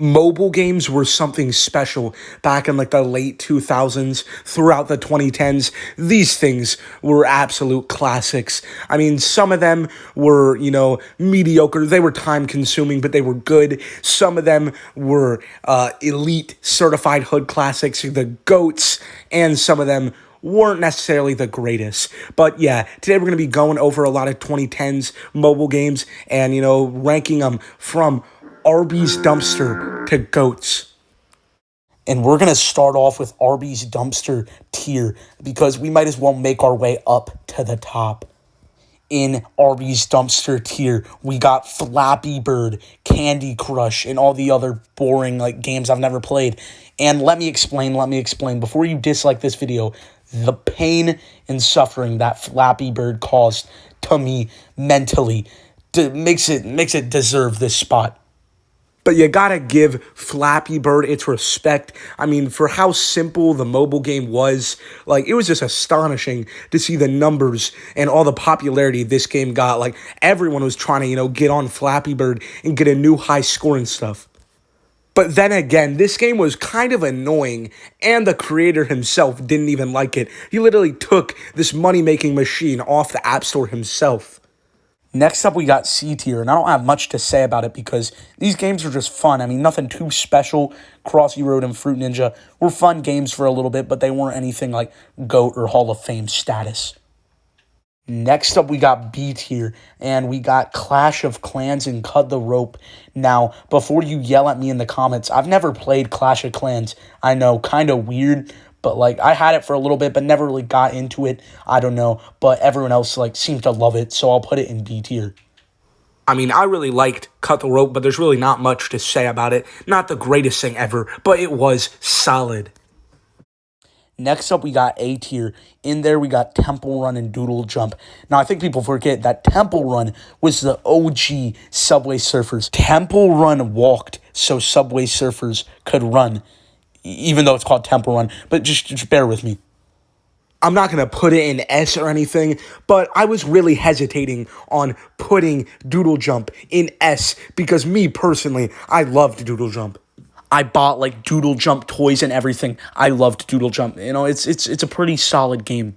Mobile games were something special back in like the late 2000s, throughout the 2010s. These things were absolute classics. I mean, some of them were, mediocre. They were time consuming, but they were good. Some of them were elite certified hood classics, the GOATs, and some of them weren't necessarily the greatest. But yeah, today we're going to be going over a lot of 2010s mobile games and, ranking them from Arbys Dumpster to GOATs. And we're going to start off with Arbys Dumpster Tier because we might as well make our way up to the top. In Arbys Dumpster Tier, we got Flappy Bird, Candy Crush, and all the other boring games I've never played. And let me explain. Before you dislike this video, the pain and suffering that Flappy Bird caused to me mentally makes it deserve this spot. But you gotta give Flappy Bird its respect. I mean, for how simple the mobile game was, it was just astonishing to see the numbers and all the popularity this game got. Everyone was trying to, get on Flappy Bird and get a new high score and stuff. But then again, this game was kind of annoying, and the creator himself didn't even like it. He literally took this money-making machine off the App Store himself. Next up, we got C Tier, and I don't have much to say about it because these games are just fun. I mean, nothing too special. Crossy Road and Fruit Ninja were fun games for a little bit, but they weren't anything like GOAT or Hall of Fame status. Next up, we got B Tier, and we got Clash of Clans and Cut the Rope. Now, before you yell at me in the comments, I've never played Clash of Clans. I know, kind of weird, but I had it for a little bit, but never really got into it. I don't know, but everyone else seemed to love it, so I'll put it in B Tier. I mean, I really liked Cut the Rope, but there's really not much to say about it. Not the greatest thing ever, but it was solid. Next up, we got A Tier. In there, we got Temple Run and Doodle Jump. Now, I think people forget that Temple Run was the OG Subway Surfers. Temple Run walked so Subway Surfers could run, even though it's called Temple Run. But just bear with me. I'm not going to put it in S or anything, but I was really hesitating on putting Doodle Jump in S because me, personally, I loved Doodle Jump. I bought Doodle Jump toys and everything. I loved Doodle Jump. It's a pretty solid game.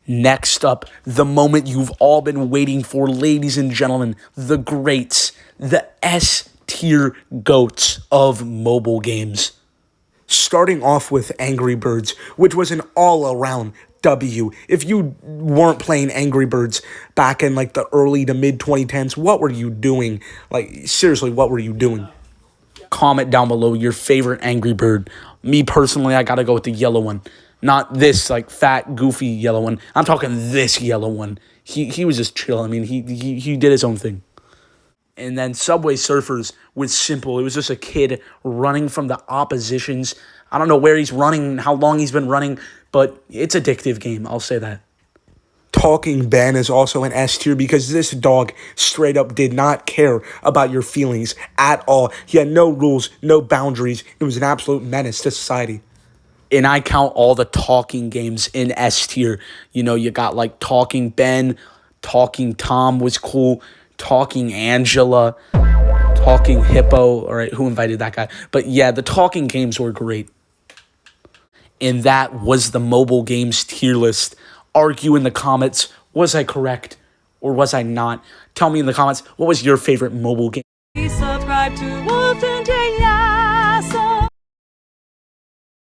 Next up, the moment you've all been waiting for, ladies and gentlemen, the greats, the S Tier GOATs of mobile games. Starting off with Angry Birds, which was an all-around W. If you weren't playing Angry Birds back in the early to mid-2010s, what were you doing? Seriously, what were you doing? Comment down below your favorite Angry Bird. Me, personally, I gotta go with the yellow one. Not this, fat, goofy yellow one. I'm talking this yellow one. He was just chill. I mean, he did his own thing. And then Subway Surfers was simple. It was just a kid running from the oppositions. I don't know where he's running, how long he's been running, but it's an addictive game. I'll say that. Talking Ben is also an S Tier because this dog straight up did not care about your feelings at all. He had no rules, no boundaries. It was an absolute menace to society. And I count all the talking games in S Tier. You got Talking Ben, Talking Tom was cool, Talking Angela, Talking Hippo. All right, who invited that guy? But yeah, the talking games were great. And that was the mobile games tier list. Argue in the comments, was I correct or was I not? Tell me in the comments, what was your favorite mobile game? Subscribe to Wolf and J.